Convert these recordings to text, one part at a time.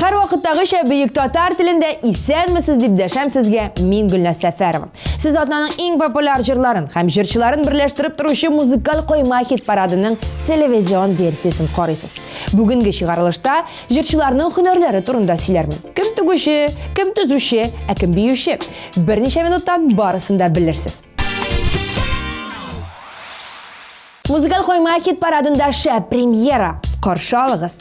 Her vaxtdagı Büyük Tatar tilində isənmisiz deyib dəşəm sizə min Gülnaz Səfərova. Siz adlanan eng populyar jırların, həm jırçıların birləşdirib duruşu muzikal qoyma hit paradının televizyon versiyasını qoruysiz. Bugünkü çıxarılışda jırçılarının hünərləri turunda söylərəm. Kim tügüşü, kim tüzüşü, kim büyüşü. Bir neçə minutdan barısını da bilirsiniz. Muzikal qoyma hit paradında premyera qarşı alığız.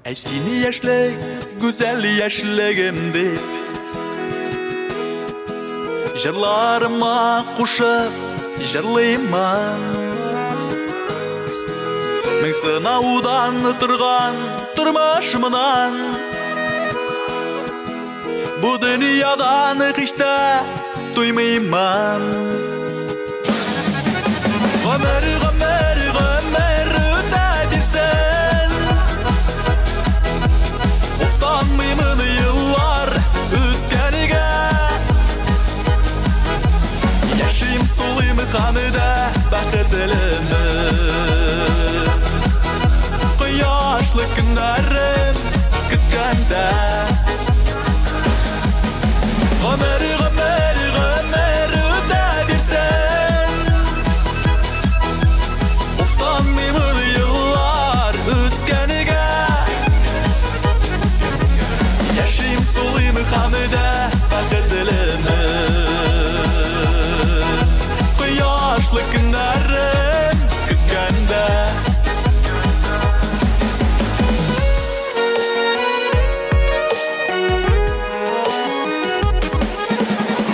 Ey seni yaşlık, güzel yaşlığımdı. Jırlarıma kuşup jırlayman. Min sınavdan turgan turmuşumdan. Bu dünyadan hiç de duymayman. Ömer, Ömer, Ömer ötebilsen. Utanmayımın yıllar ötkeniga. Yaşayım solayım kanıda bakıtılımı. Kıyaşlı günlerim kütkende. Ömer, Ömer, Ömer ötebilsen. Utanmayımın yıllar ötkeniga. Yaşayım solayım kanıda bakıtılımı. Kıyaşlı günlerim kütkende.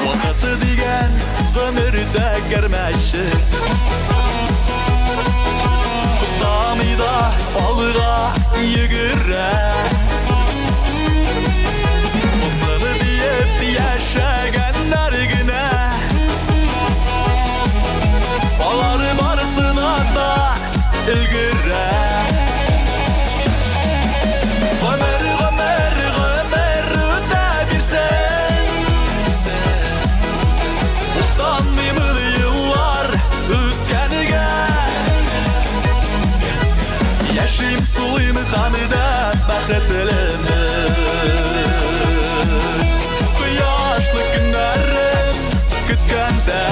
Vakıtı diyen ömürde görmeşir. Damida balığa yıgıra. Mutlanı deyip yaşayanlar güne. Baları barısına da ilgire. Ömer, Ömer, Ömer ötebilsen. Utanmayımın yıllar ötkeniga. Yaşayım sulayım kanıda bakıtılımı. Kıyaşlı günlerim kütkende.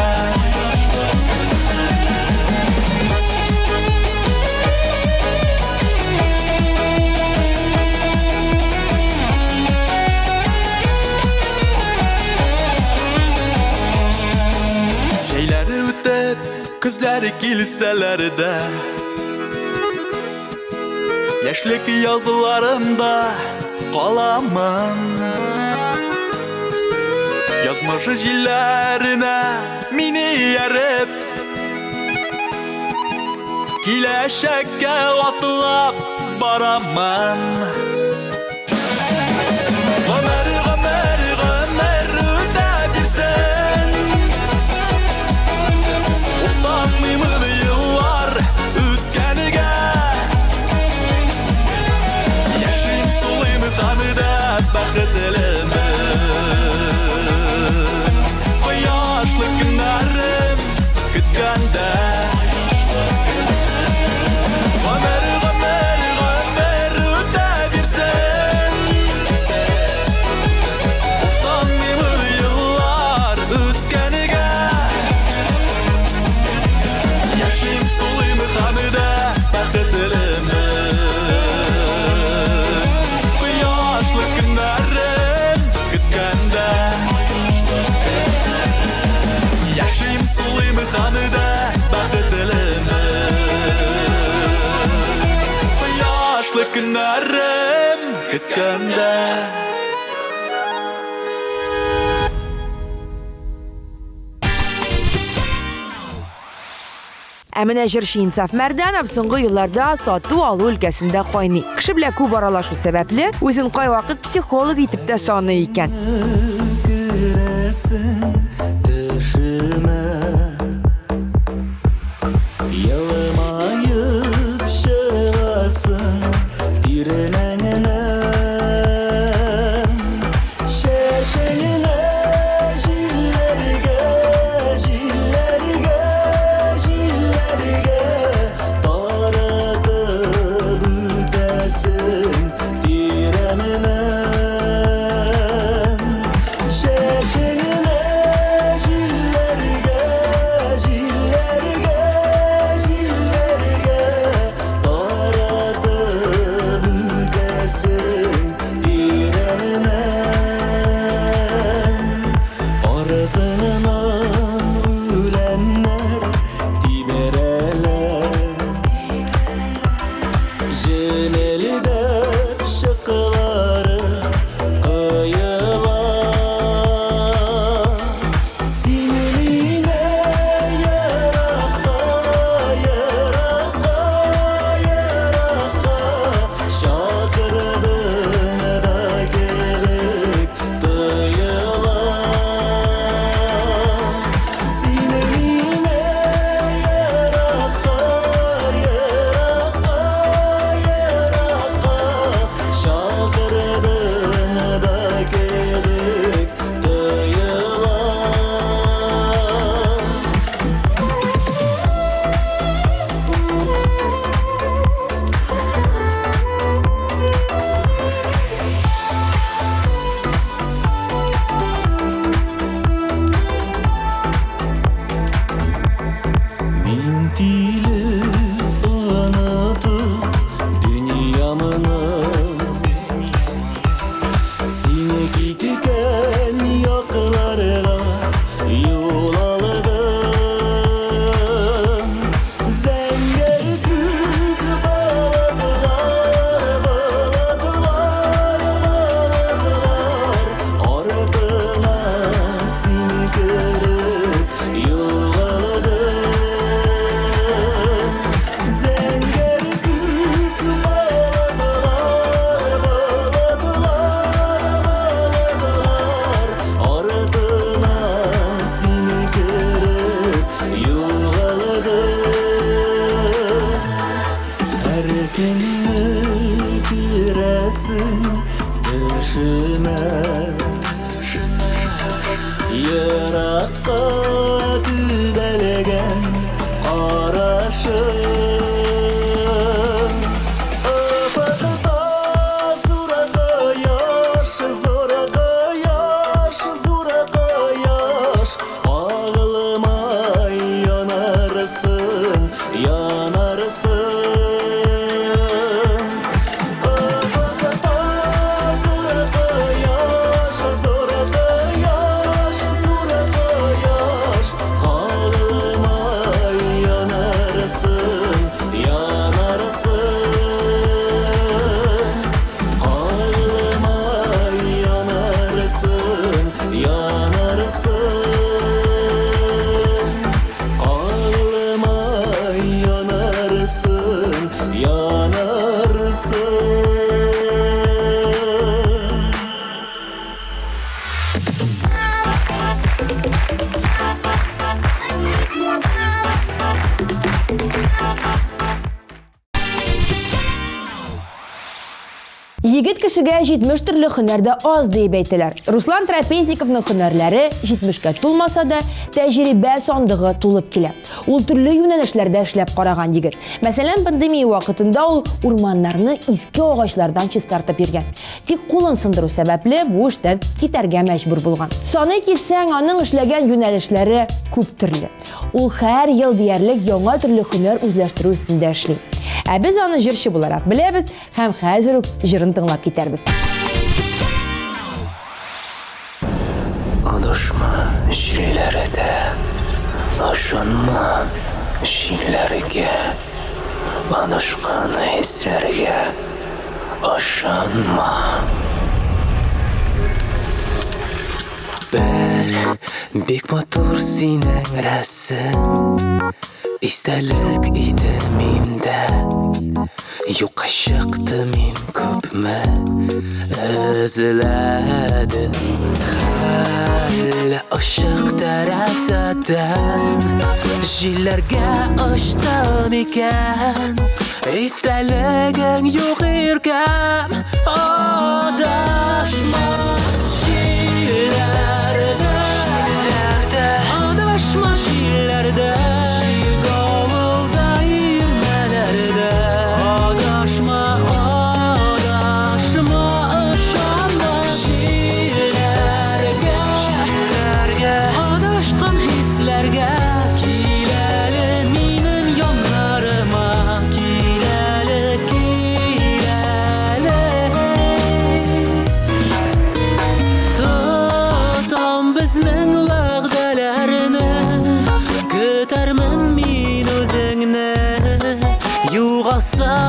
Şeyleri ötüp kızları kilseler de. Yaşlık yazılarımda kalamam. Yazmış jillerine mini yerip. Kileşekke atılap baramam. Ömer, Ömer, Ömer ötebilsen. Utanmayımın yıllar ötkeniga. Yaşayım solayım kanıda bakıtılımı. Kıyaşlı günlerim kütkende. Ömer, Ömer, Ömer ötebilsen. кеткенде. Әмінә жыршы Инсаф Мәрдәнов соңғы елларда сату алу өлкәсендә кайный. Кеше белән күп аралашу сәбәпле, үзен кай вакыт психолог итеп тә саный икән. Егет кешегә 70 төрле һөнәрдә аз дип әйтәләр. Руслан Трапезниковның һөнәрләре 70-кә тулмаса да, тәҗрибә сандыгы тулып килә. Ул төрле юнәлешләрдә эшләп караган егет. Мәсәлән, пандемия вакытында ул урманнарны иске агачлардан чистартып йөргән. Тик кулын сындыру сәбәпле бу эштән китәргә мәҗбүр булган. Саны китсәң, аның эшләгән юнәлешләре күп төрле. Ул һәр ел диярлек яңа төрле һөнәр үзләштерү өстендә эшли. Ә без аны җырчы буларак беләбез һәм хәзер үк җырын тыңлап китәрбез. Адашма җилләрдә, ашанма җилләргә, адашкан хисләргә, Aşanma. Bir bek motor senin resim İstelik idi mende Yo'qa chiqdi men ko'pmi izladim Hali oshiq tarasadan Jillarga ochdim ekan İsteliging yo'q erkam Adashma jillarda Adashma jillarda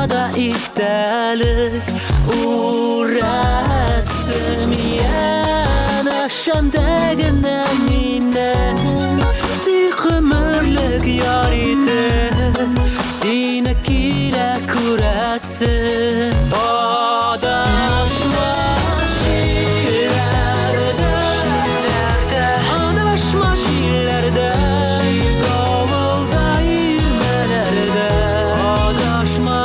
da istelik uğrasım Yanaşandagina minen Tükhümürlük yar itin Seni kile kurasın Adaşma jillerde Adaşma jillerde Davulda yürmelerde Adaşma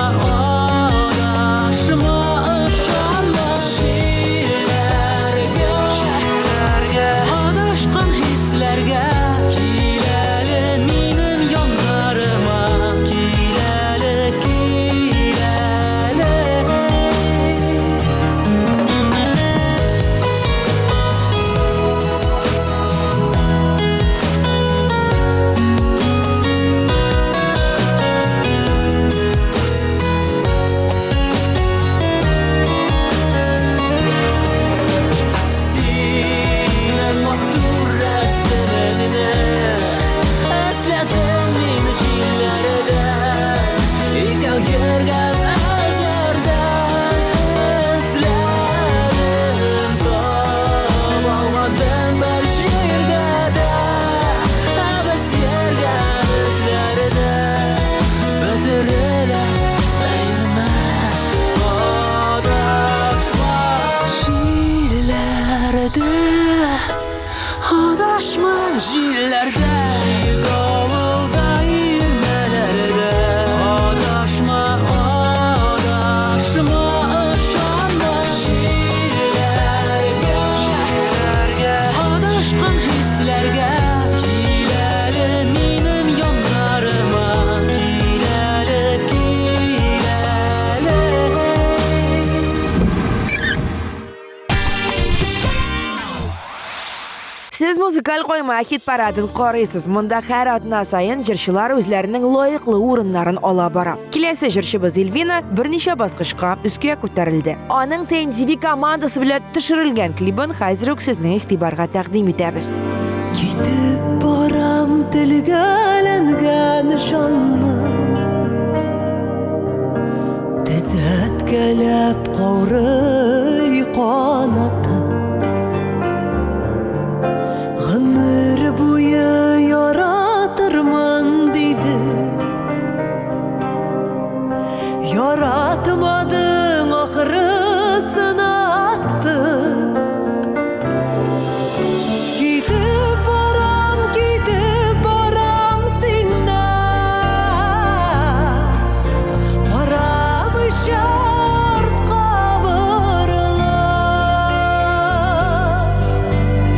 Adaşma jillerde Davulda yürmelerde Adaşma, adaşma, aşanma Jillerge Adaşkan hislerge Kileli minin yanlarıma Kileli, kileli Siz muzikal qo'yma hit paradini qaraysiz. Munda har atna sayin jirchilar o'zlarining loyiqli o'rinlarini ola boradi. Kelasi jirchimiz Elvina bir necha bosqichga ustga ko'tarildi. Uning TMTV komandasi bilan tushirilgan klipini hozir sizning e'tiborga taqdim etamiz. Ketib boram tilgalangan shonni Tizatkalab qovray qonati G'amir bo'yi yoratirman dedi Yoratmading oxirisini atdi Ketib boram sendan Qarab shart qabrlar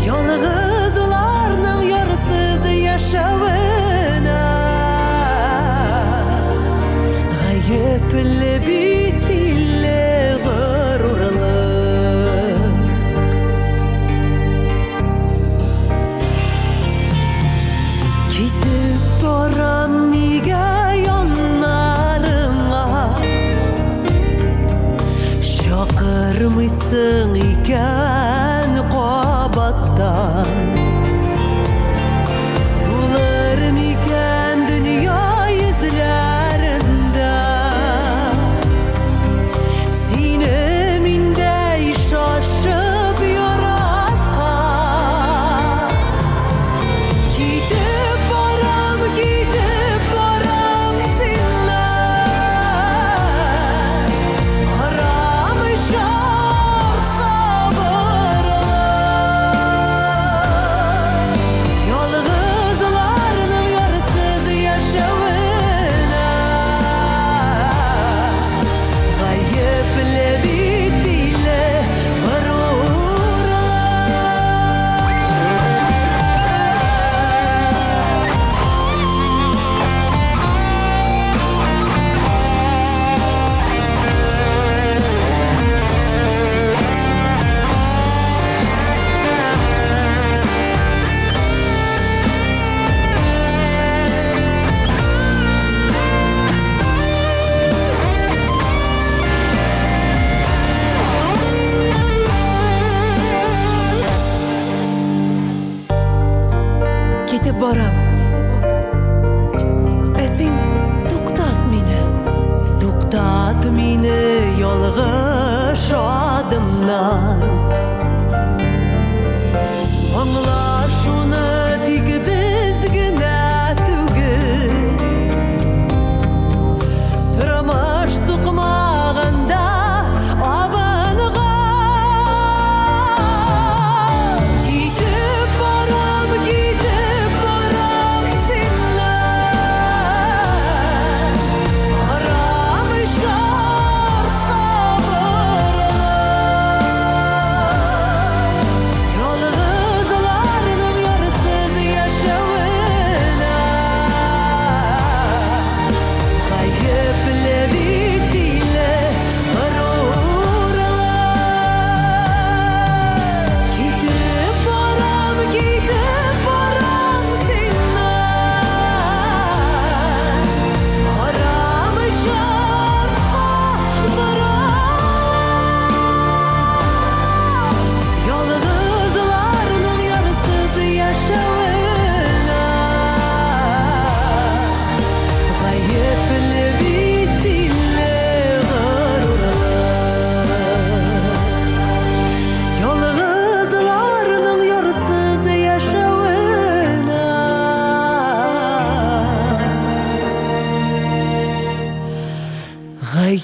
Yolg'izlarning yorsiz yashavina G'ayibli bitilli g'ururlar Ketib boram nega yonlarimga Shoqirmishsin ekan qobatdan Bularmikan dunyo yuzlarida Seni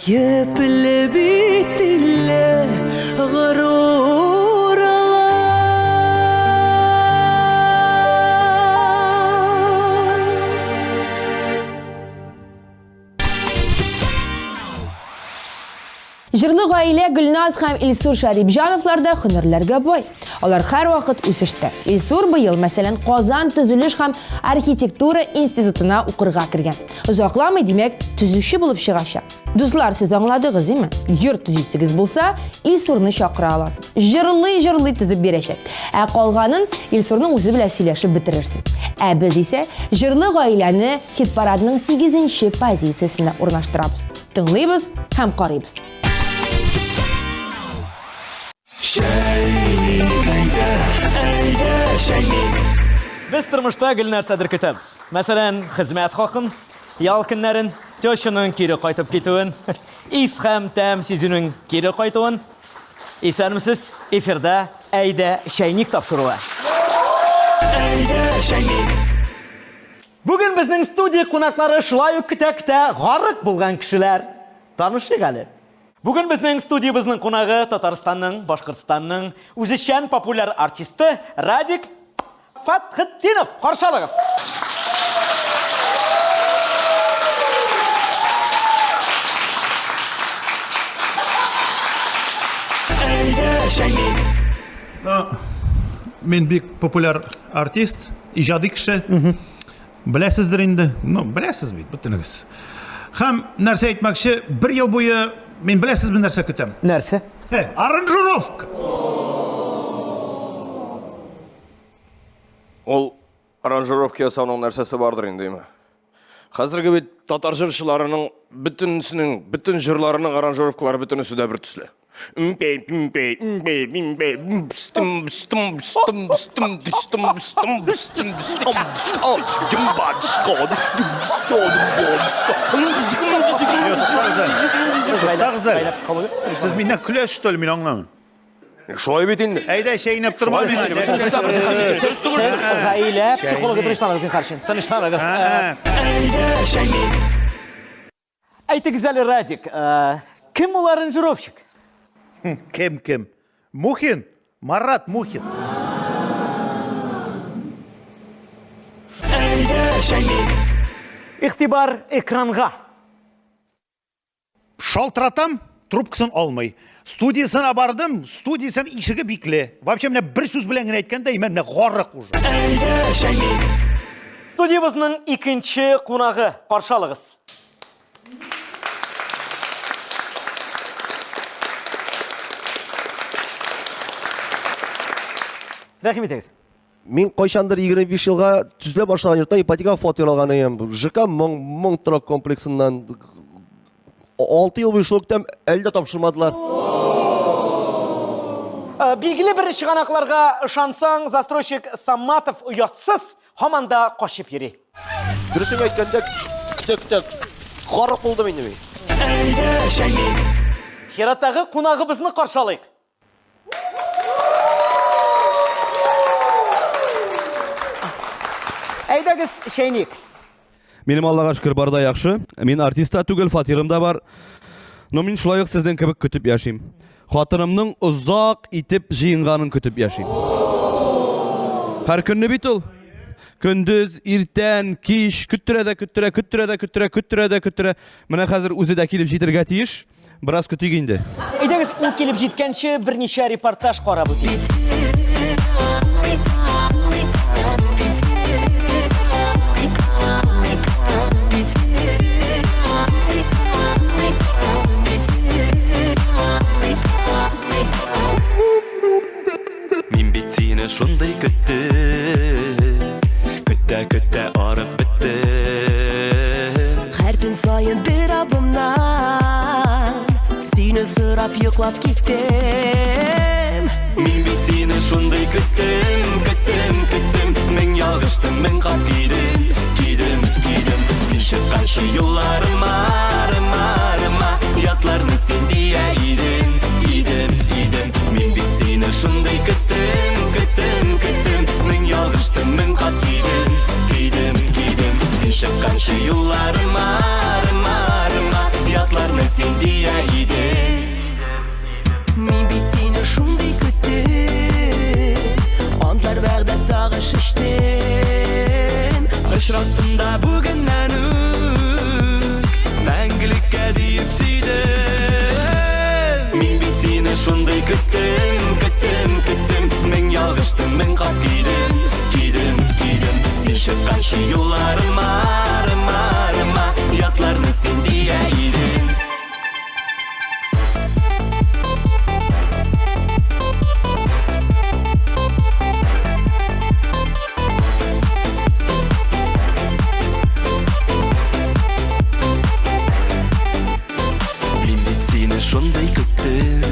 Yeple bitille gurur Jırlı gaile Gülnaz hem İlsur Şaripjanovlarda hünürlerge boy. Onlar her vakit üsüştü. İlsur bu yıl mesela Qozan Tüzülüş hem Arxitektura İnstitutuna uqırğa kirgen. Uzaqlamay demek tüzüşü bulup çıgaşa. Dostlar, siz anladınız değil mi? Yurt tüzüsünüz bulsa İlsur'unu şakıra alasınız. Jırlı tüzüp bereşek. Qalğanın İlsur'un özü bile söyleşip bitirirsiniz. Biz ise Jırlı gaileni hit paradının 8. pozisiyasına ornaştırabız. Tınlayız hem qarayız. Biz turmuşda gül narsadir ketamiz. Masalan, xizmat haqin, yal kunlarin, to'shining keri qaytib ketuin, is ham tam sezuning keri qaytuin. Esanmisiz? Efirda Ayda Shaynik topshiruvi. Bugün bizning studiya qonaqlari shulay kuta-kuta g'arq bo'lgan kishilar. Tanishing hali. Bugün bizning studiyamizning qonog'i Tataristonning, Boshqirdistonning o'zishchan populyar artisti Radik Fathiddinov. Qarshi olasiz. Men bek populyar artist, ijodiy kishi. Bilasizdir endi. Bilasiz bitiniz. Ham narsa aytmoqchi, 1 yil bo'yi men bilasiz bir narsa kutaman. Narsa? Aranjirovka. Ol aranjirovka yasaның нәрсәсе бардыр инде ме? Хәзерге бит татар җырчыларының bütün җырларының аранжировкалары бөтенесе дә бер төсле. Siz menden küleş что ли, men anlamam. Шулай бит инде. Ayda şeyinep durma men. Gaile psixologa tanıştığınızın karşın. Tanıştığınız. Aytınız Ali Radik, kim ol aranjirovщик? Kim? Muhin. Marat Muhin. İxtibar ekranga. Şaltıratam, trubkasını almay. Studiyasına bardım, studiyasının işığı bikli. Вообще mene bir söz bilen aytganda, men g'arq уже. Studiyamızın ikinci qonağı qarşı alığız. Рәхим итегез. Мен қойшандыр 25 жылға түзіле башлаған йортта ипотека фотел алған ем. ЖК 1000 тұрак комплексынан 6 ел бойы шылықтан әлде тапшырмадылар. Bilgili bir шығанақларға шансаң, застройщик Саматов ұятсыз хаманда қошып ері. Дүрісін өйткенде күтек қарық болды мені мен. Хераттағы қонағы бізіні қаршалайық. Әйдәгіз Шайник. Менің Аллаға шүкір барда яқшы. Мен артиста түгіл, фатирым да бар. Но мен шулайық сізден кебек күтіп яшим. Хатырымның ұзақ итіп жиынғанын күтіп яшим. Қар күнні бит ол. Күндіз, иртен, киш, күттіреді. Мына қазір өзі де келіп жетірге тиіш. Біраз күтігенде. Әйдәгіз ол келіп жеткенше бірнеше репортаж қарап өтейік. Шундай көтті арып бітті. Her gün sayın bir abımdan seni sırap yıklap gittim. Мен бит сені шундай күттім. Мен ялғыштым, мен қап кидім. Сен шыққаншы юлларыма, ятларны сен дия идім. Мен бит сені шундай күттім. Мен ялғыштым, мен қап кидім. Сен шыққаншы юлларыма, ятларны сен дия Uçrattım da bugünden Мәңгілікке дейіп сүйдім Мен бит сені шундай күттім Мен ялғыштым, мен қап күйдім Сен шыққаншы юларыма Ятларны сен дия едім Шундай күттім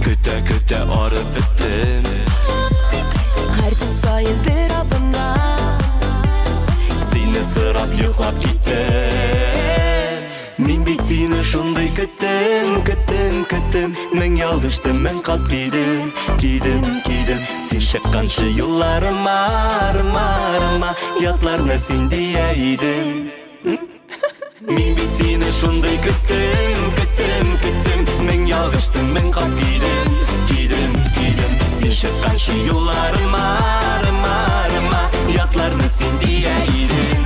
Күтә арып біттім Her gün sayın bir abımdan Сені сұрап йоқлап кеттім Мен бит сені шундай күттім Мен ялғыштым, мен қалт күйдім Сен шыққаншы юларыма Ятларны сен дия едім Мен бит сені шундай күттім Мен ялғыштым, мен қалт күйдім Сен шыққаншы юларыма Ятларны сен дия едім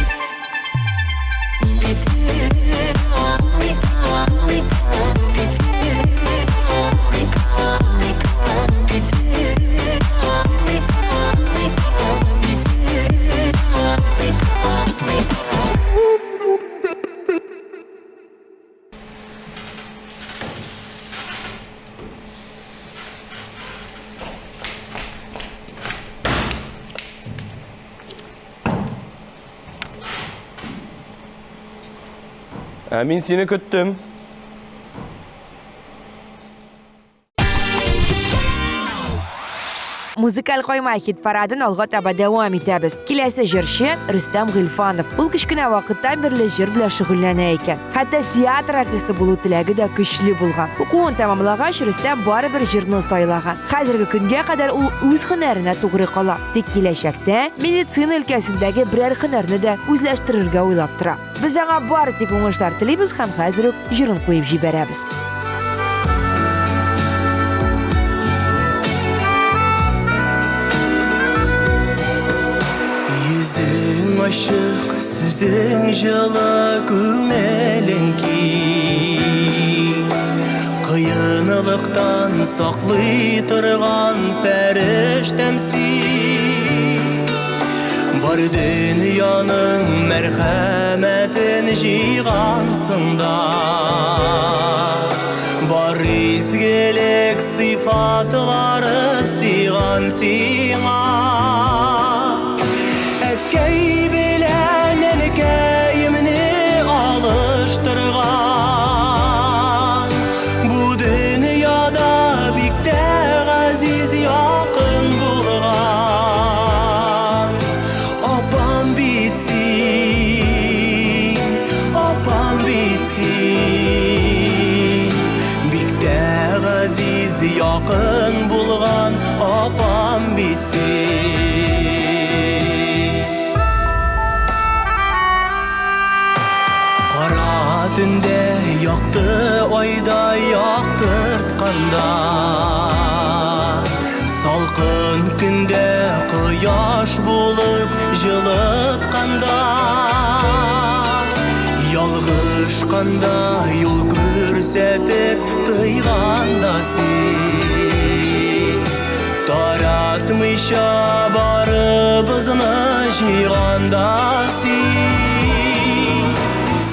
Мен сені күттім. Музыкаль койма хит парадын алга таба дәвам итәбез. Киләсе җырчы Рөстәм Гыйльфанов. Ул кичкенә вакыттан бирле җыр белән шөгыльләнә икән. Хәтта театр артисты булу теләге дә көчле булган. Укуын тәмамлагач Рөстәм барыбер җырны сайлаган. Хәзерге көнгә кадәр ул үз һөнәренә тугры кала. Тик киләчәктә медицина өлкәсендәге берәр һөнәрне дә үзләштерергә уйлап тора. Без аңа бары тик уңышлар телибез һәм хәзер үк җырын куеп җибәрәбез. Yüzün aşık, süzün жылы көңелің кең Қиынлықтан сақлай тұрған фәрештәмсің Бар дүнияның мәрхәмәтін жиғансында Бар изгелік сыйфатлары сыйған сиңа Әткәй белән әнекәйемне алыштырган Бу дөньяда бик тә газиз якын булган Апам бит син Бик тә газиз якын булган Апам бит син Түнде яқты айдай яқтыртканда Салқын күнде құяш болып жылытқанда Ялғышқанда юл көрсетіп тыйғанда сен Таратмыйша барыбызны жиғанда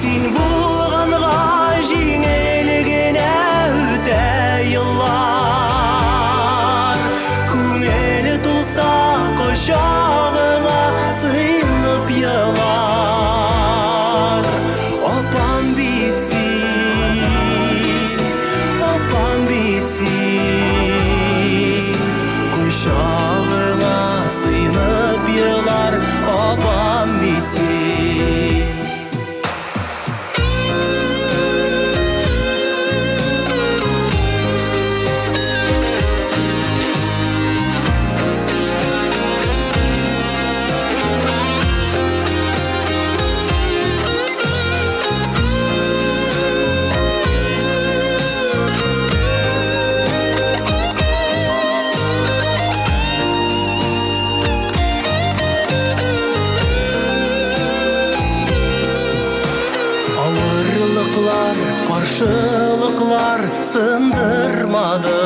Сен болғанға жеңілгенә өтә йыллар Күңел тулса құшағыңа сыйынып йылар Апам бит син Құшағыңа сыйынып йылар Апам бит син Yaxşılıklar sındırmadı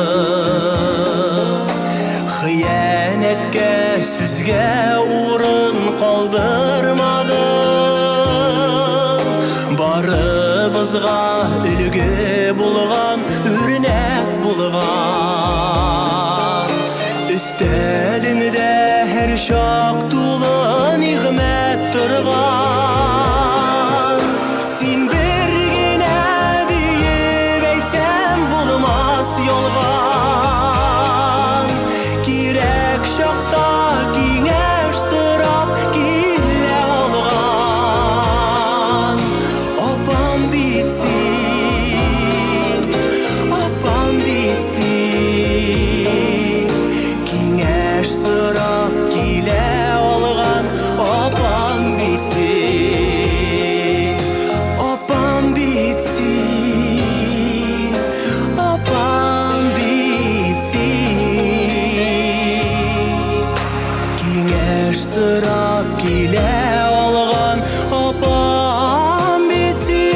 Xıyanetke süzge urun kaldırmadı Barımızga ülgü bulgan Ürnek bulgan Üstelinde her şak dolu nimet turgan Sin birgine deyip eytsem bulmaz yolgan Kirek şakta gineş sırap gille olgan Opam bitsin, opam bitsin Gineş sırap gille olgan Opam bitsin, opam bitsin Opam bitsin Gineş sırap gille olgan Opam bitsin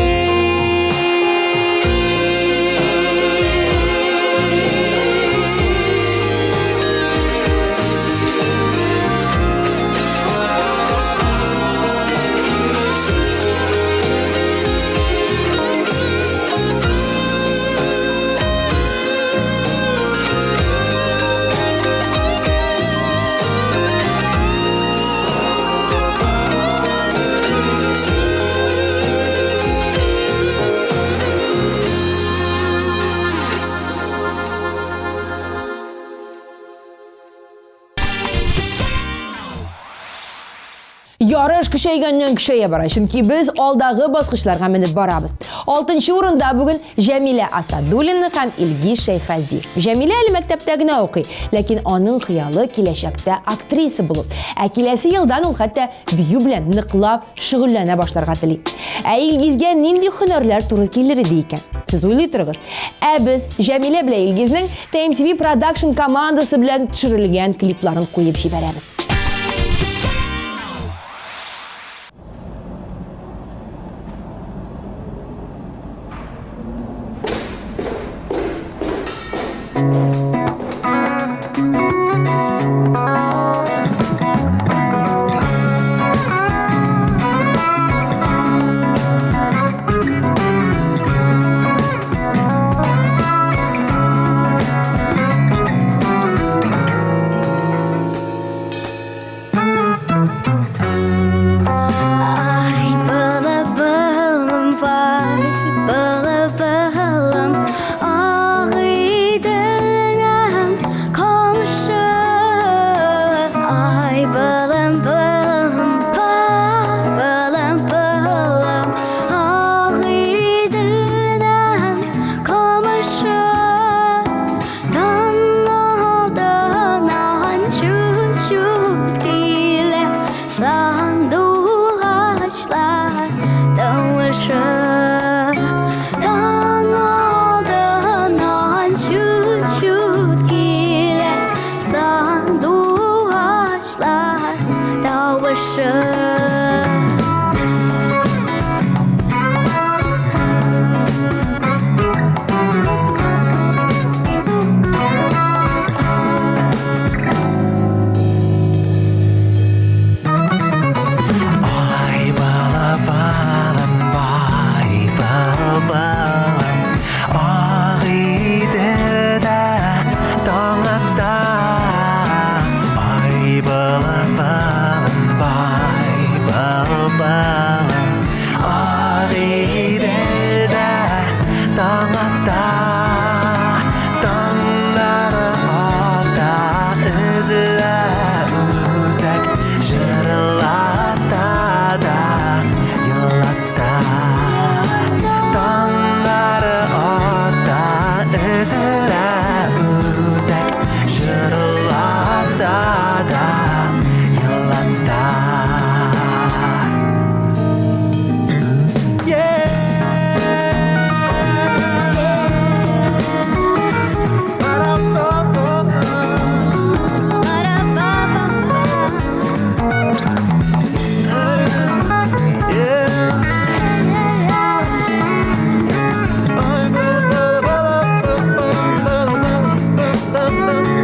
Yarış kişeygenden kişeye bara. Çünkü biz aldağı basqıçlarga minib barabız. 6-cı orunda bugün Jamila Asadulina hem İlgi Şeyhaziyev. Jamila ali maktabdagina oqıy, lakin onun xiyalı kelajakda aktrisa bulup. Kelesi yıldan ul hatta biyu bilen niqlab şug'ullana başlarga tili. İlgizga nindi hünörler turu kelir deyken. Siz oylaytırıgız. Biz Jamila bilen İlgizning TMTV Production komandası bilen çırılgan kliplarini koyup jiberamiz.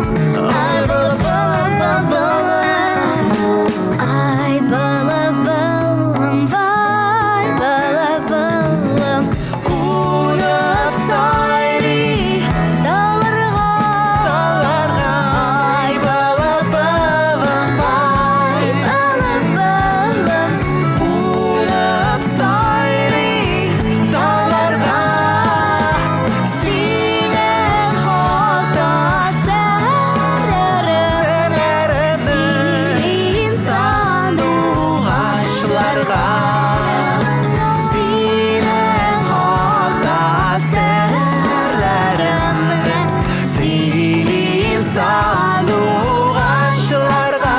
Ай бала бала бала, ай бала балам, vay bala balam, uğrap sayri dağlarga, ay bala balam, ay bala balam, uğrap sayri dağlarga, sinen hota serlerim, insan uğaçlarga, sinen hota serlerim, silim san uğaçlarga.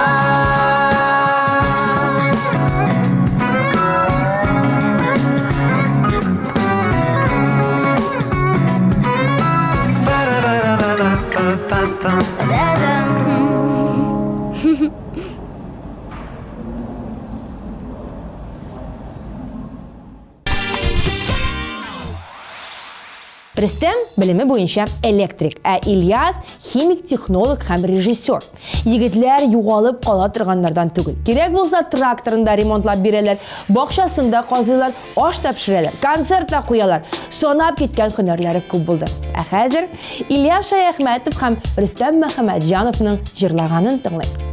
Рөстәм білімі бойынша электрик, ә Ильяс химик технолог һәм режиссер. Егетләр югалып кала торганнардан түгел. Кирәк булса тракторында ремонтлап бирәләр, бакчасында казыйлар, аш та пешерәләр, концерт та куялар. Санап киткән һөнәрләре күп булды. Ә хәзер Ильяс Шаяхмәтов һәм Рөстәм Мөхәммәтҗановның җырлаганын тыңлыйк.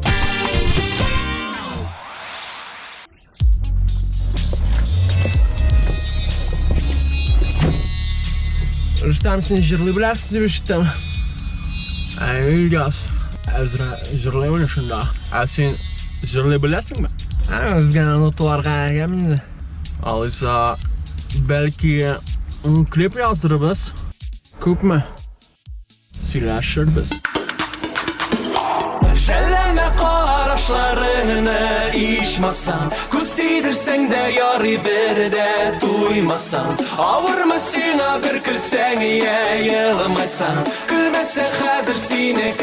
Rüstem sen jırlı bilersin demiştim. İlyas. Ezra jırlı oynasın da. Sen jırlı bilersin mi? Özgen notularga gelmedi. Alıysa belki klip yazdırırız. Küp mü? Silaşırız. Şelleme qaraşlarını içmasan, Күз тидірсең дә ярый бер дә туймасан. Авырмы сиңа бер көлсәң йылмайсан, Көлмәсәң хәзер сине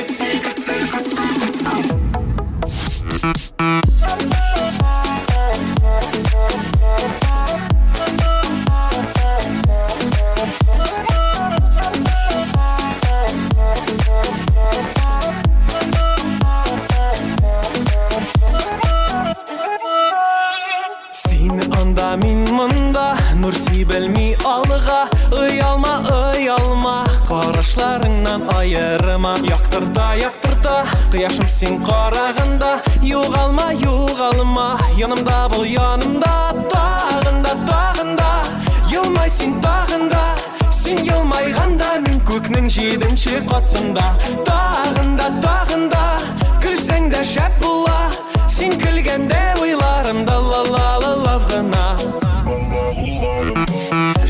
Min mında nur sibelmi alga Uyalma Qarашlarыңнан ayırma Яктырта Кыяшым син карагында Югалма Янымда бул янымда Тагында Йылмай син тагында Син йылмайганда Мин көкнең 7-нче катында Тагында Күлсәң дә шәп була Син көлгәндә уйларымда лав гына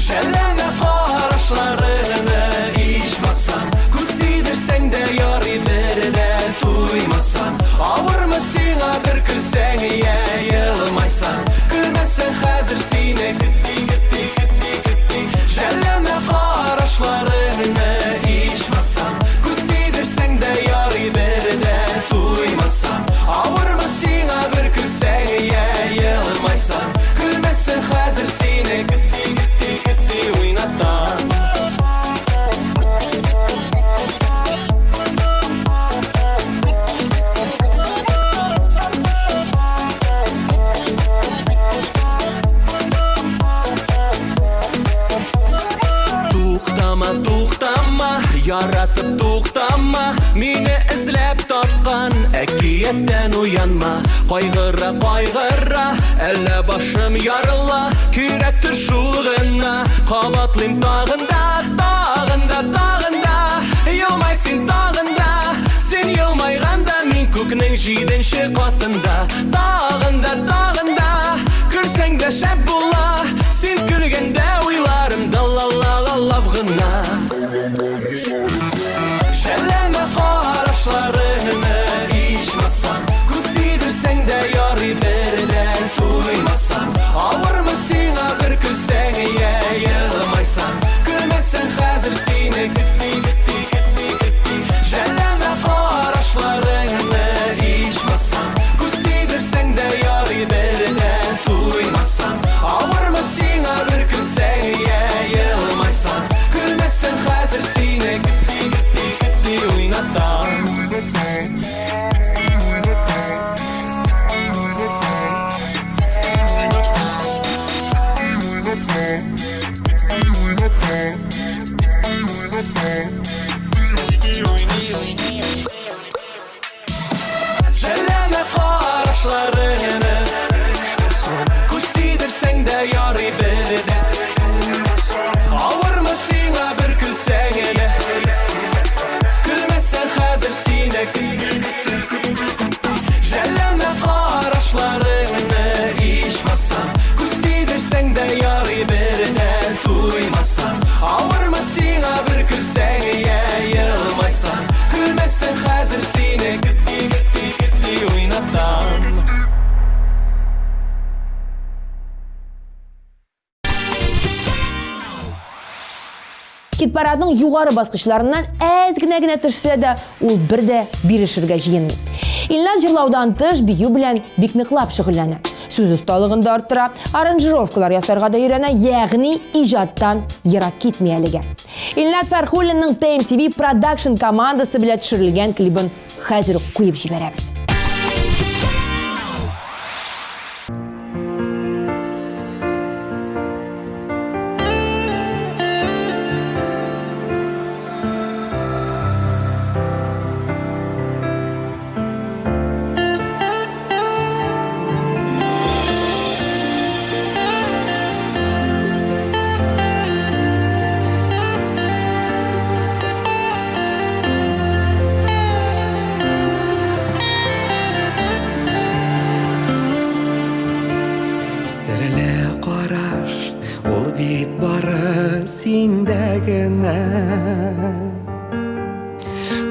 Шәлләмә карашларыны ичмасам Күз тидерсәң дә ярый бер дә туймасам Авырмы сиңа бер көлсәң йылмайсан Көлмәсәң хәзер сине көтти Шәлләмә карашларыны ичмасам Күз тидерсәң дә ярый бер дә туймасам Авырмы сиңа бер көлсәң йылмайсан Көлмәсәң хәзер сине көтти уйнатам Туктама, яратып туктама Мине эзләп тапкан әкияттән уянма Кайгыра, әллә башым ярыла Кирәктер шул гына Кабатлыйм тагында Йылмай син тагында Син йылмайганда Мин күкнең 7-нче катында Тагында Күрсәң дә шәп була Син көлгәндә уйларымда лав гына Шәлләмә карашларыны ичмасам Күз тидерсәң дә ярый бер дә туймасам Авырмы сиңа бер көлсәң йылмайсан Көлмәсәң хәзер сине көтти Шәлләмә карашларыны ичмасам Күз тидерсәң дә ярый бер дә туймасам Жәлләмә қарашларыңны ичмасам, күз тидерсәң дә ярый бердән туймасам. Авырмы сиңа бір күлсәң йылмайсам, күлмәсәң хәзер сине гетти уйнатам. Хит-парадның югары баскычларынан әз генә төшсә дә, ул бер дә бирешергә җыенмый. Илнат җырлаудан тыш бию белән бик ныклап шөгыльләнә. Сүз осталыгын да арттыра, аранжировкалар ясарга да өйрәнә, ягъни иҗаттан ерак китми әлегә. Илнат Фәрхуллинның TMTV Production командасы белән төшерелгән клибын хәзер үк куеп җибәрәбез. Серле қараш, ол бит бары синдә генә.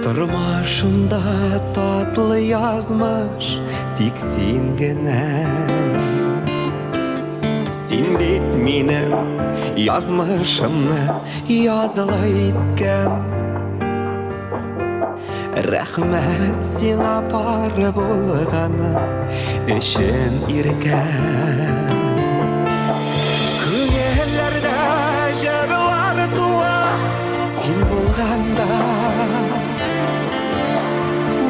Тормышымда татлы язмыш, тик син генә. Син бит минем язмышымны язылы иткән. Рәхмәт сиңа пары булганы өчен иркән. Күңелләрдә җырлар туа син булганда.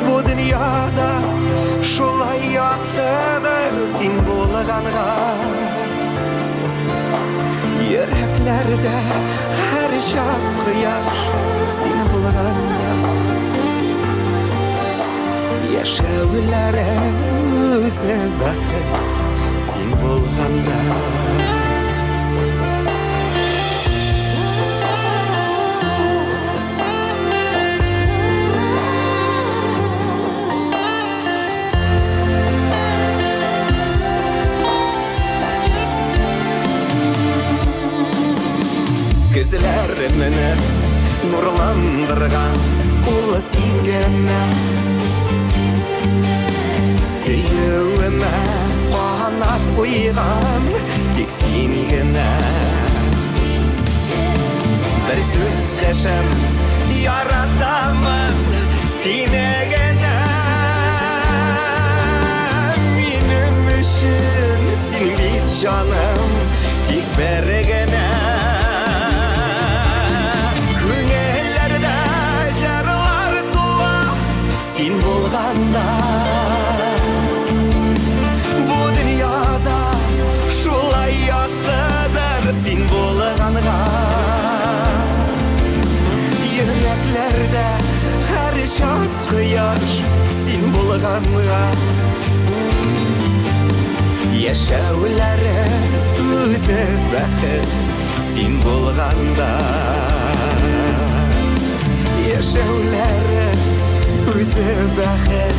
Бу дөньяда шулай яктыдыр син булганга. Йөрәкләрдә һәр чак кояш син булганда. Яшәүләрем үзе бәхет син булганда. Күзләремне нурландырган ул син генә. Сөюемә канат куйган тик син генә. Бер сүз дәшәм яратамын сине генә. Минем өчен син бит җаным тик бер генә. Күңелләрдә җырлар туа син булганда. Син булганга. Йөрәкләрдә һәр чак кояш син булганга. Яшәүләре үзе бәхет син булганда. Яшәүләре үзе бәхет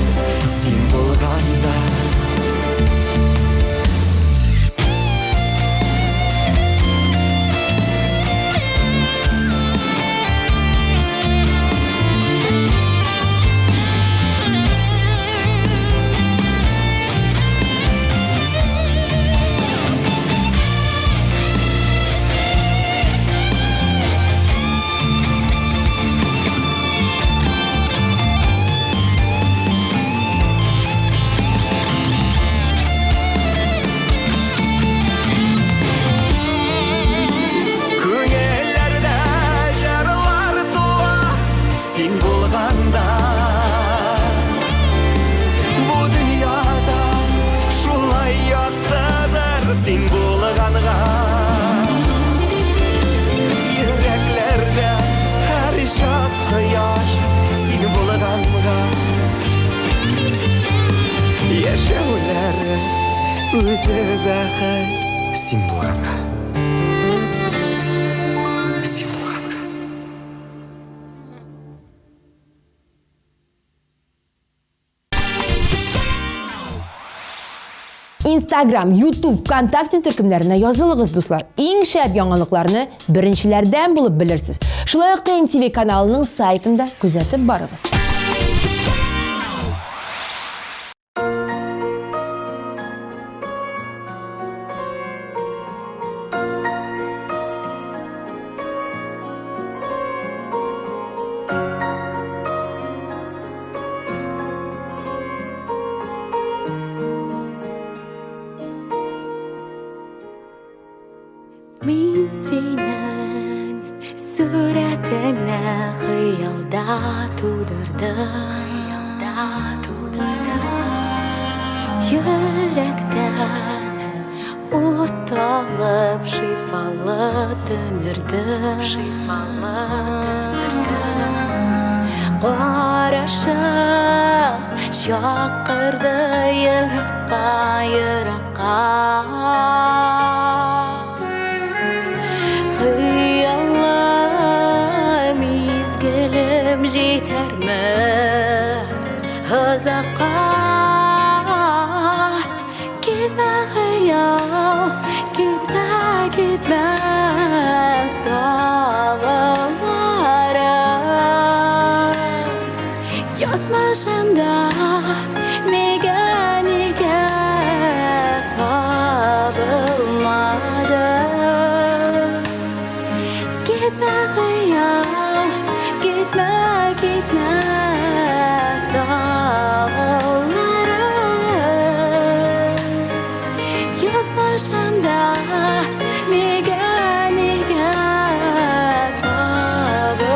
син булганда. Үзе бәхет син булганга. Син. Instagram, YouTube, ВКонтакте төркемнәренә язылыгыз, дуслар. Иң шәп яңалыкларны беренчеләрдән булып белерсез. Шулай ук MTV каналының сайтында күзәтеп барыгыз. Min senin suretine xıyalda tudurdım Yürekten utalıp şifalı dönürdüm Qarışım şakırdı yırıqqa Xıyalım izgilim jetermi Hızaqqa Gitme xıyal Gitme dağlara Yazmışımda nega tabılmadı Gitme xıyal, gitme dağlara Yazmışımda nega tabılmadı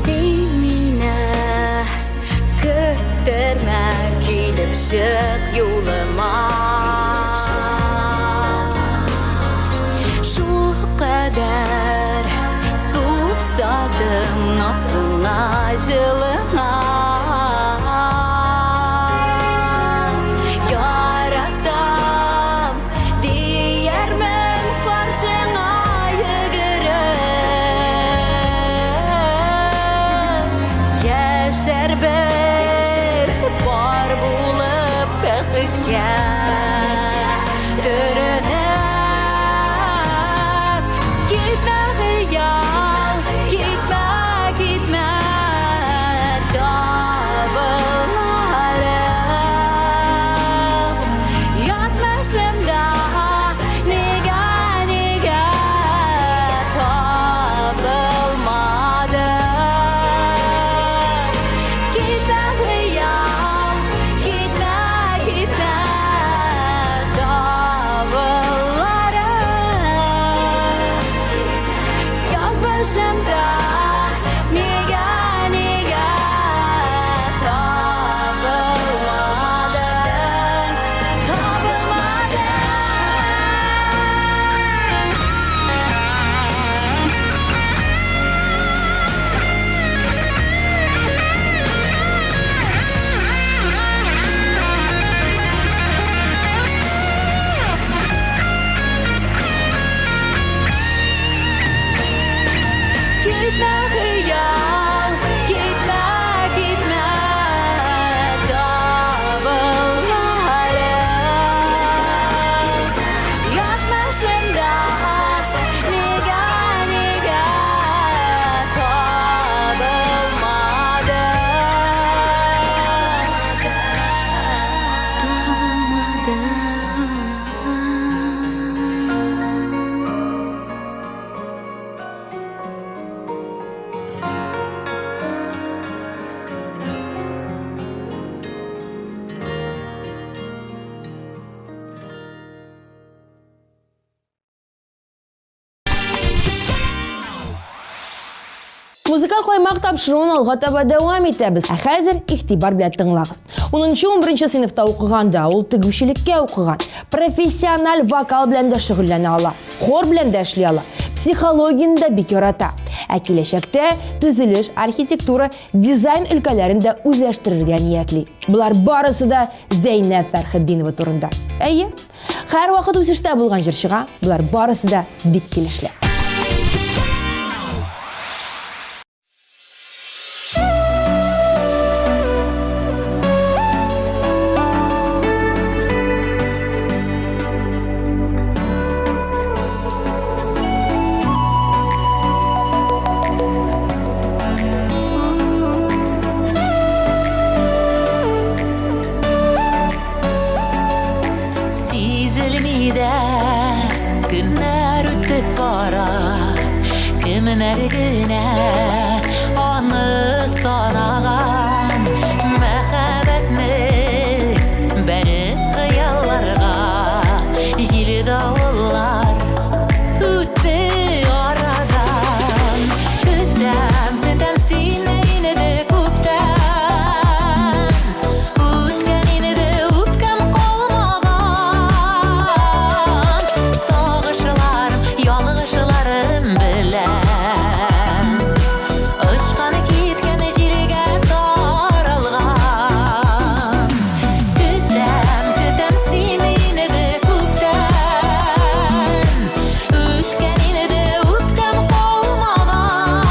Sen mine küttürme kilip çık yoluma Şu kadar susadım nasıl acılığına Yaratam diyermen karşına yıgırım Yaşar biz var bulup bexitke dörünüp Gitme xıyal, gitme dağlara Yazmışımda nega tabılmadı Gitme xıyal, gitme dağlara Yazmışımda nega tabılmadı Gitme xıyal, gitme dağlara Yazmışımda nega tabılmadı Музыкаль коймак тапшыруын алга таба дәвам итәбез. Ә хәзер игътибар белән тыңлагыз. 10-11 сыйныфта укыганда ул тегүчелеккә укыган, профессиональ вокал белән дә шөгыльләнә ала, хор белән дә эшли ала, психологияны да бик ярата. Ә киләчәктә төзелеш, архитектура, дизайн өлкәләрен дә үзләштерергә ниятли. Булар барысы да Зәйнәп Фәрхетдинова турында. Әйе, Һәр вакыт үсештә булган җырчыга булар барысы да бик килешле. Sizilmide günler ötüp bara Kimin ergine anı sanagan Mehabetni beri hıyallarga Jili davullar üttü aradan Kütem sine yine de kuptan Utken yine de upkem kolmagan Sağışılarım, yanlışılarım bilen Işkanı kitken ecilige daralgan Kütem sine yine de kuptan Utken yine de upkem kolmagan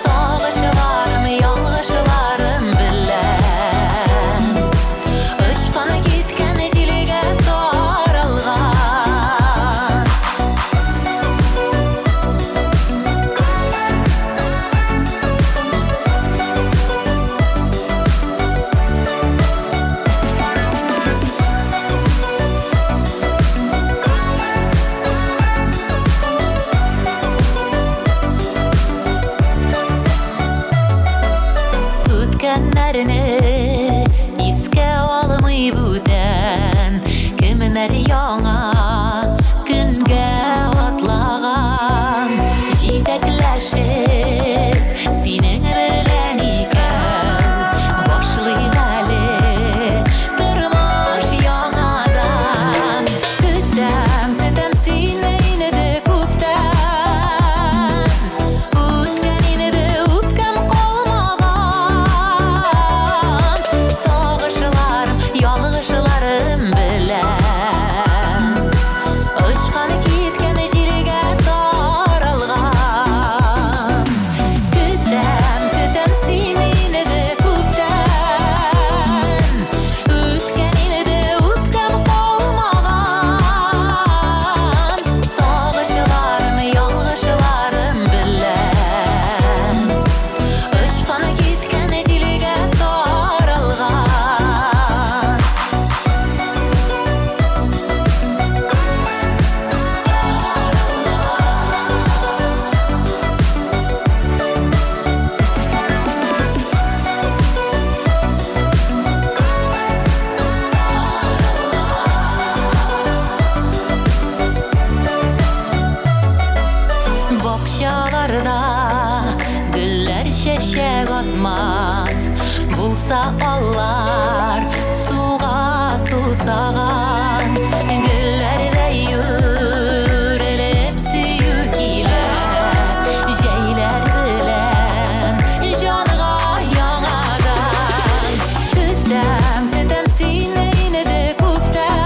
Sağışılarım, yanlışılarım bilen Işkanı kitken ecilige daralgan Ötkenlerini iske almay buden Kimler yana günge atlagan Jitekleşip sinin bilen iken Başlayın ali durmuş yanadan Kütem sine yine de kuptan Utken yine de upkem kolmagan Sağışılarım, yanlışılarım bilen Işkanı kitken ecilige daralgan Kütem sine yine de kuptan Utken yine de upkem kolmagan Sağışılarım, yanlışılarım bilen Işkanı kitken ecilige daralgan Bokşalarda güller şeşek atmaz Bulsa allar suğa susagan Güllerde yürelip süyük ile Jeyler bilen canıga yanadan Kütem sine yine de kuptan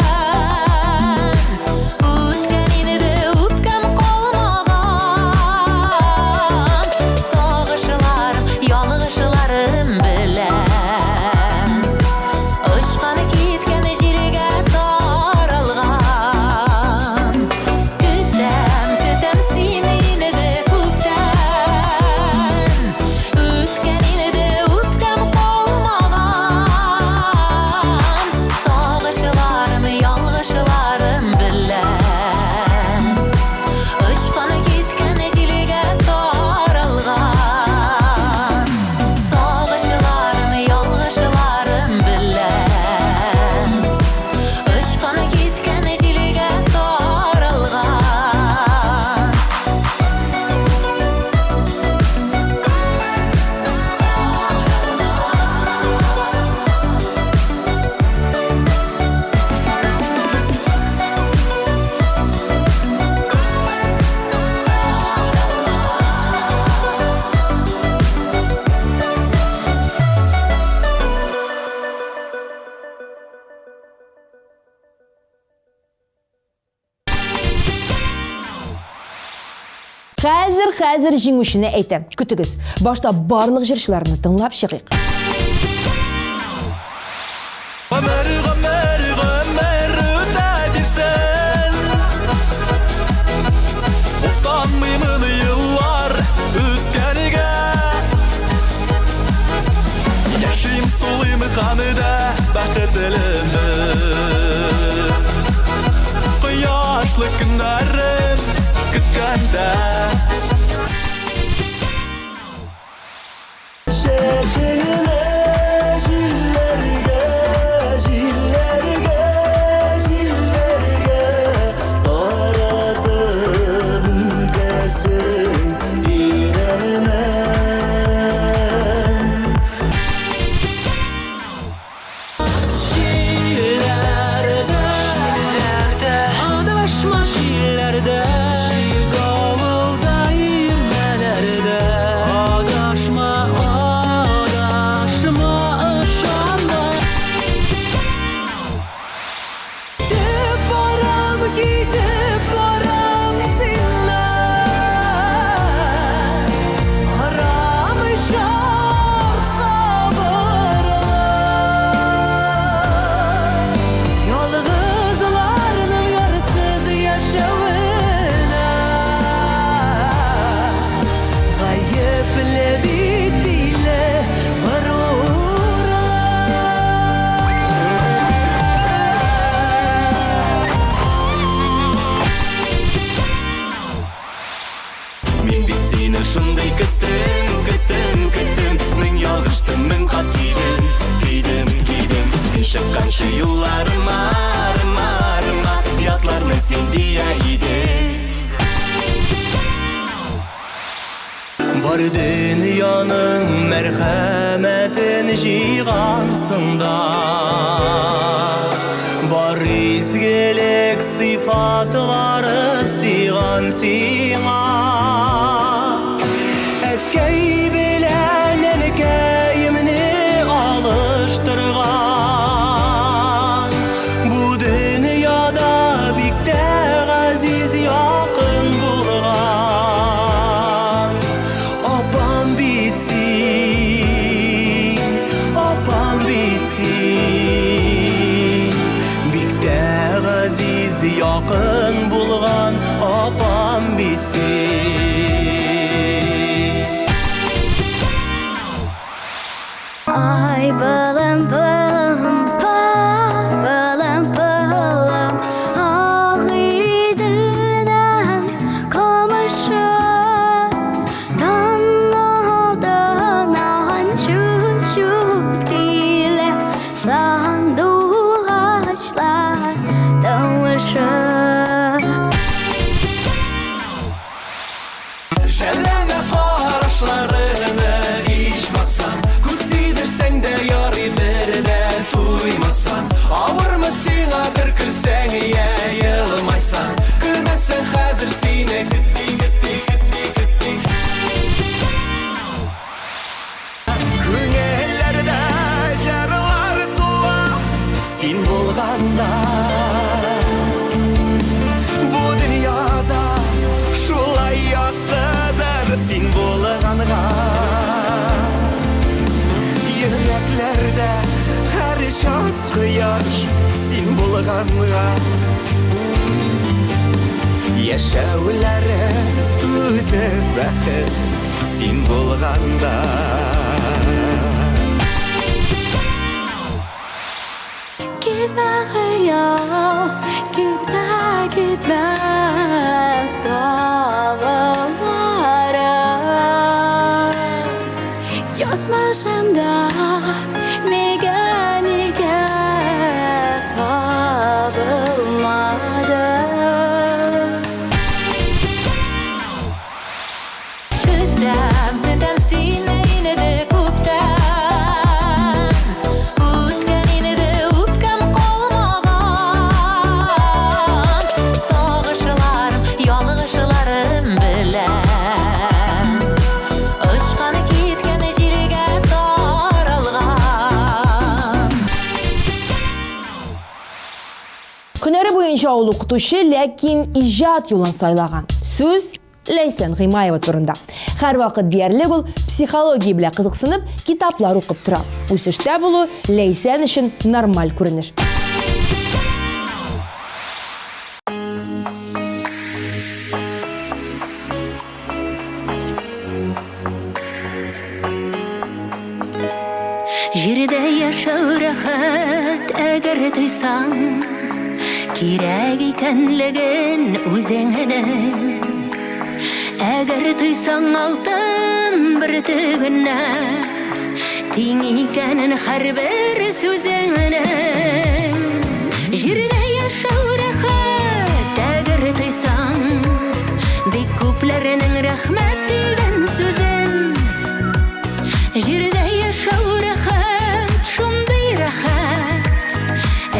Utken yine de upkem kolmagan Sağışılarım, yanlışılarım bilen Işkanı kitken ecilige daralgan Хәзер җиңүчене әйтәм. Көтегез. Башта барлык җырчыларны тыңлап чыгыйк. Кыяшлы көннәрен көткәндә шундай көттем Мен ялгыштым, мен кат кидем Сен чыкканчы юлларыма Ятларны сен дия идең Бар дөньяның мәрхәмәтен җыйгансында Бар изгелек сыйфатлары сыйган сиңа Әткәй белән әнкәемне алыштырган Бу дөньяда бик тә газиз якын булган Апам бит син Бик тә газиз якын булган Апам бит син Ay balım ağıydırdan komuşup Tanmadan çocuk dile sandu ağaçlar davuşup Şəllənə qarışlarını içməsən Күздейдірсәң дә ярый бердә туймасан Авырмы сиңа бер көлсәң йылмайсан Көлмәсәң хәзер сине көтти Күңелләрдә җырлар туа син булганда Бу дөньяда шулай яттыдыр син булганга Йөрәкләрдә һәр чак кояш син булганга Яшәүләре үзе бәхет син булганда Gitme hıyal, gitme dağlara Yazmışımda nege tabılmadı Kütem sine yine de kuptan Utken yine de upkem kolmadan Sağışlarım, yalışlarım bilen Işkanı kitken jilge taralgan Күнәре буенча ул укытучы, ләкин иҗат юлын сайлаган. Сүз Лейсен Гыймаева турында. Һәр вакыт диярлек ул психология белән кызыксынып, китаплар укып тора. Үсештә булу Лейсен өчен нормаль күренеш. Җирдә яшәү рәхәт, әгәр тойсаң, кирәк икәнлеген үзеңнең. Әгәр тойсаң алтын бер төгенә, тиң икәнен һәрбер сүзеңнең. Җирдә яшәү рәхәт, әгәр тойсаң, бик күпләрнең рәхмәт дигән сүзен. Җирдә яшәү рәхәт, шундый рәхәт,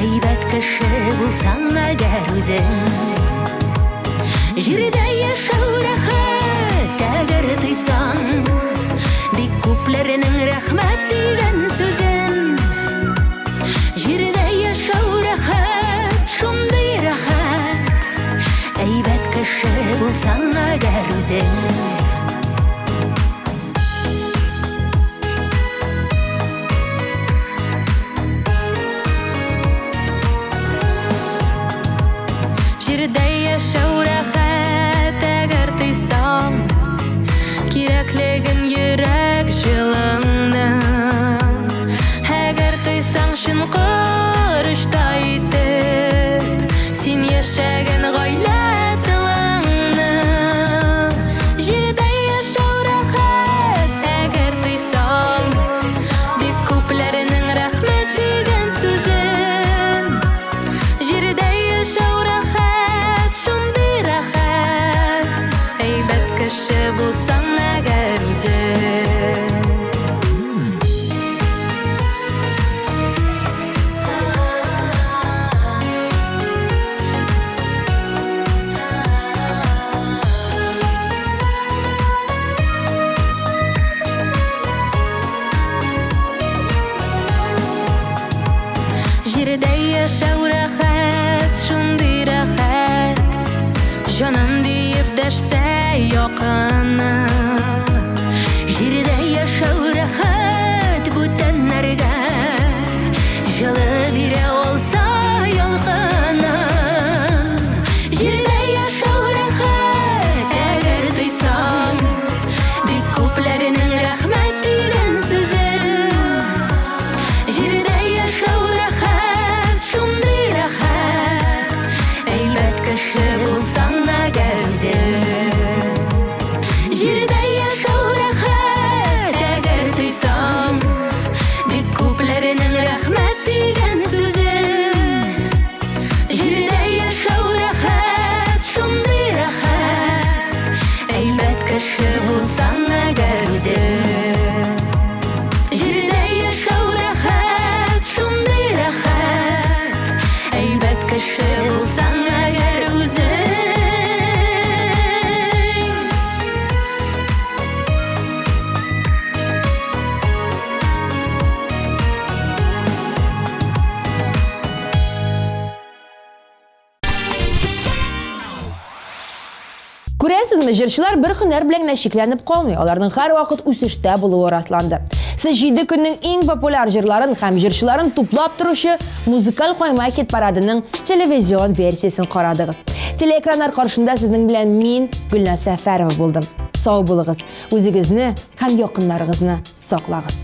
әйбәт кеше булсаң әгәр үзең. Җирдә яшәү рәхәт, әгәр тойсаң, бик күпләрнең рәхмәт дигән сүзен. Җирдә яшәү рәхәт, шундый рәхәт, әйбәт кеше булсаң әгәр үзең. Җирдә яшәү рәхәт, әгәр тойсаң, кирәклеген йөрәк җылыңның. Әгәр тойсаң шын корышта итеп, син яшәгән гаилә тылыңны. Җирдә яшәү рәхәт, әгәр тойсаң, бик күпләрнең рәхмәт дигән сүзен. Җирдә яшәү рәхәт, шундый рәхәт, әйбәт кеше булсаң әгәр үзең. Җирдә яшәү рәхәт, шундый рәхәт, җаным диеп дәшсә якының. Җирдә яшәү рәхәт, бүтәннәргә җылы бирә алса ялкының. Җирдә яшәү рәхәт, әгәр тойсаң, бик күпләрнең рәхмәт дигән сүзен. Җирдә яшәү рәхәт, шундый рәхәт, әйбәт кеше булсаң әгәр үзең. Җирдә яшәү рәхәт, әгәр тойсаң, бик күпләрнең рәхмәт дигән сүзен. Җирдә яшәү рәхәт, шундый рәхәт, әйбәт кеше булсаң әгәр үзең. Җирдә яшәү рәхәт, шундый рәхәт, әйбәт кеше булсаң әгәр үзең. Күрәсезме, җырчылар бер һөнәр белән генә шикләнеп калмый, аларның һәр вакыт үсештә булуы расланды. Сез 7 көннең иң популяр җырларын һәм җырчыларын туплап торучы музыкаль кайма хит парадының телевизион версиясын карадыгыз. Телеэкраннар каршында сезнең белән мин, Гөлназ Сәфәрова булдым. Сау булыгыз, үзегезне һәм якыннарыгызны саклагыз.